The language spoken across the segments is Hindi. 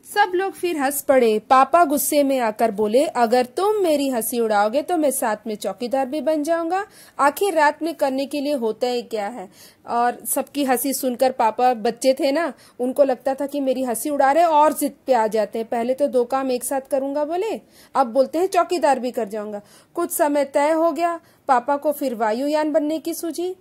सब लोग फिर हंस पड़े। पापा गुस्से में आकर बोले, अगर तुम मेरी हंसी उड़ाओगे तो मैं साथ में चौकीदार भी बन जाऊंगा। आखिर रात में करने के लिए होता ही क्या है। और सबकी हंसी सुनकर पापा, बच्चे थे ना, उनको लगता था कि मेरी हंसी उड़ा रहे और जिद पे आ जाते हैं। पहले तो 2 काम एक साथ करूंगा बोले, अब बोलते हैं चौकीदार भी कर जाऊंगा। कुछ समय तय हो गया। पापा को फिर वायुयान बनने की सूझी।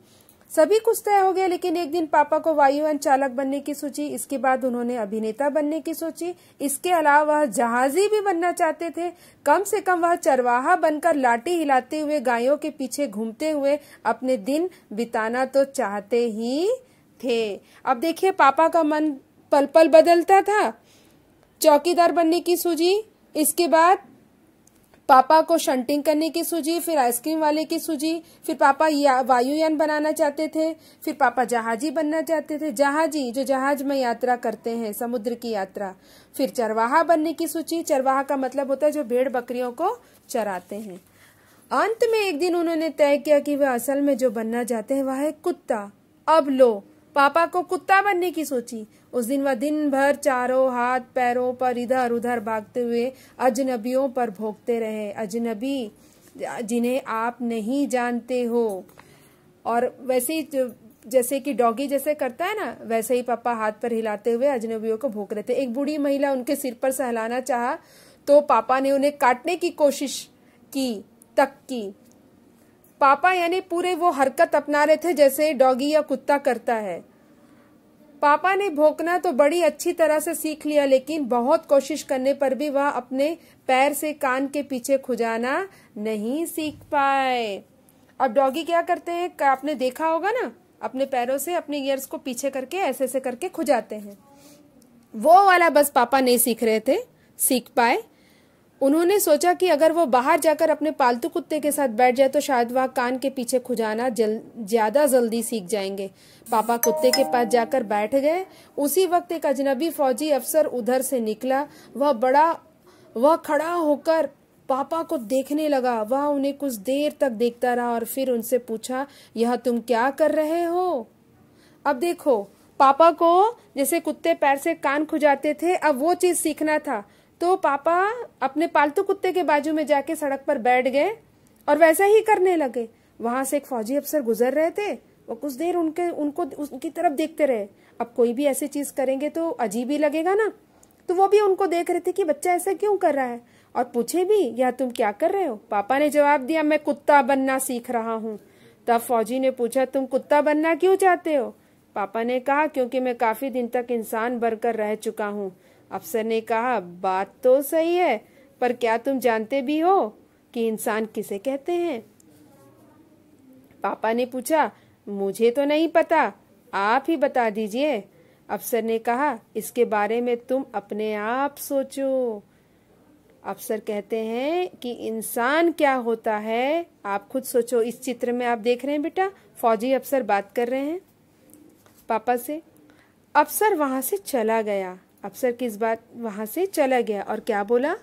सभी कुछ तय हो गया, लेकिन एक दिन पापा को वायुयान चालक बनने की सोची। इसके बाद उन्होंने अभिनेता बनने की सोची। इसके अलावा वह जहाजी भी बनना चाहते थे। कम से कम वह चरवाहा बनकर लाठी हिलाते हुए गायों के पीछे घूमते हुए अपने दिन बिताना तो चाहते ही थे। अब देखिए, पापा का मन पल पल बदलता था। चौकीदार बनने की सूझी, इसके बाद पापा को शंटिंग करने की सूझी, फिर आइसक्रीम वाले की सूझी, फिर पापा वायुयान बनाना चाहते थे, फिर पापा जहाजी बनना चाहते थे, जहाजी जो जहाज में यात्रा करते हैं, समुद्र की यात्रा। फिर चरवाहा बनने की सूझी। चरवाहा का मतलब होता है जो भेड़ बकरियों को चराते हैं। अंत में एक दिन उन्होंने तय किया कि वह असल में जो बनना चाहते हैं वह है कुत्ता। अब लो, पापा को कुत्ता बनने की सोची। उस दिन वह दिन भर चारों हाथ पैरों पर इधर उधर भागते हुए अजनबियों पर भौंकते रहे। अजनबी जिन्हें आप नहीं जानते हो। और वैसे ही जैसे कि डॉगी जैसे करता है ना, वैसे ही पापा हाथ पर हिलाते हुए अजनबियों को भौंक रहे थे। एक बूढ़ी महिला उनके सिर पर सहलाना चाहा तो पापा ने उन्हें काटने की कोशिश की। पापा यानी पूरे वो हरकत अपना रहे थे जैसे डॉगी या कुत्ता करता है। पापा ने भौंकना तो बड़ी अच्छी तरह से सीख लिया, लेकिन बहुत कोशिश करने पर भी वह अपने पैर से कान के पीछे खुजाना नहीं सीख पाए। अब डॉगी क्या करते हैं, आपने देखा होगा ना, अपने पैरों से अपने ईयर्स को पीछे करके ऐसे करके खुजाते हैं। वो वाला बस पापा नहीं सीख पाए। उन्होंने सोचा कि अगर वो बाहर जाकर अपने पालतू कुत्ते के साथ बैठ जाए तो शायद वह कान के पीछे खुजाना ज्यादा जल्दी सीख जाएंगे। पापा कुत्ते के पास जाकर बैठ गए। उसी वक्त एक अजनबी फौजी अफसर उधर से निकला। वह खड़ा होकर पापा को देखने लगा। वह उन्हें कुछ देर तक देखता रहा और फिर उनसे पूछा, यह तुम क्या कर रहे हो? अब देखो, पापा को जैसे कुत्ते पैर से कान खुजाते थे, अब वो चीज सीखना था। तो पापा अपने पालतू कुत्ते के बाजू में जाके सड़क पर बैठ गए और वैसा ही करने लगे। वहां से एक फौजी अफसर गुजर रहे थे। वो कुछ देर उनकी तरफ देखते रहे। अब कोई भी ऐसी चीज करेंगे तो अजीब ही लगेगा ना, तो वो भी उनको देख रहे थे कि बच्चा ऐसा क्यों कर रहा है, और पूछे भी, यह तुम क्या कर रहे हो? पापा ने जवाब दिया, मैं कुत्ता बनना सीख रहा हूँ। तब फौजी ने पूछा, तुम कुत्ता बनना क्यों चाहते हो? पापा ने कहा, क्योंकि मैं काफी दिन तक इंसान बनकर रह चुका हूँ। अफसर ने कहा, बात तो सही है, पर क्या तुम जानते भी हो कि इंसान किसे कहते हैं? पापा ने पूछा, मुझे तो नहीं पता, आप ही बता दीजिए। अफसर ने कहा, इसके बारे में तुम अपने आप सोचो। अफसर कहते हैं कि इंसान क्या होता है, आप खुद सोचो। इस चित्र में आप देख रहे हैं बेटा, फौजी अफसर बात कर रहे हैं पापा से। अफसर वहां से चला गया। अफसर किस बात वहां से चला गया और क्या बोला?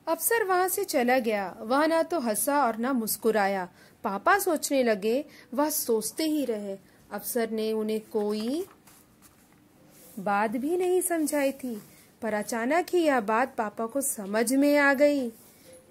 अफसर वहां से चला गया। वह ना तो हंसा और ना मुस्कुराया। पापा सोचने लगे, वह सोचते ही रहे। अफसर ने उन्हें कोई बात भी नहीं समझाई थी, पर अचानक ही यह बात पापा को समझ में आ गई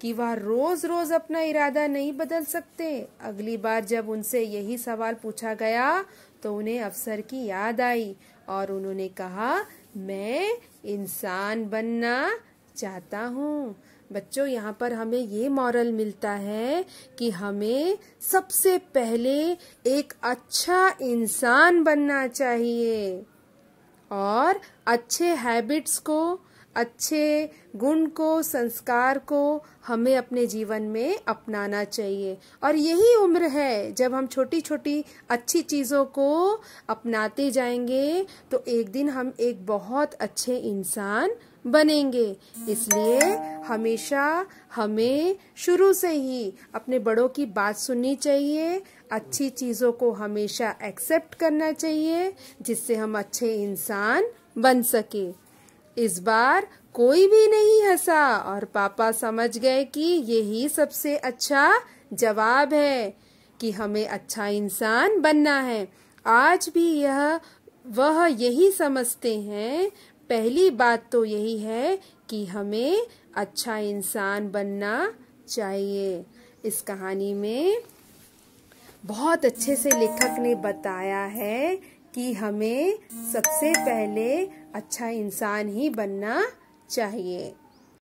कि वह रोज रोज अपना इरादा नहीं बदल सकते। अगली बार जब उनसे यही सवाल पूछा गया तो उन्हें अफसर की याद आई और उन्होंने कहा, मैं इंसान बनना चाहता हूँ। बच्चों, यहाँ पर हमें ये मॉरल मिलता है कि हमें सबसे पहले एक अच्छा इंसान बनना चाहिए और अच्छे हैबिट्स को, अच्छे गुण को, संस्कार को हमें अपने जीवन में अपनाना चाहिए। और यही उम्र है जब हम छोटी छोटी अच्छी चीजों को अपनाते जाएंगे तो एक दिन हम एक बहुत अच्छे इंसान बनेंगे। इसलिए हमेशा हमें शुरू से ही अपने बड़ों की बात सुननी चाहिए, अच्छी चीजों को हमेशा एक्सेप्ट करना चाहिए, जिससे हम अच्छे इंसान बन सके। इस बार कोई भी नहीं हंसा और पापा समझ गए कि यही सबसे अच्छा जवाब है कि हमें अच्छा इंसान बनना है। आज भी वह यही समझते हैं, पहली बात तो यही है कि हमें अच्छा इंसान बनना चाहिए। इस कहानी में बहुत अच्छे से लेखक ने बताया है कि हमें सबसे पहले अच्छा इंसान ही बनना चाहिए।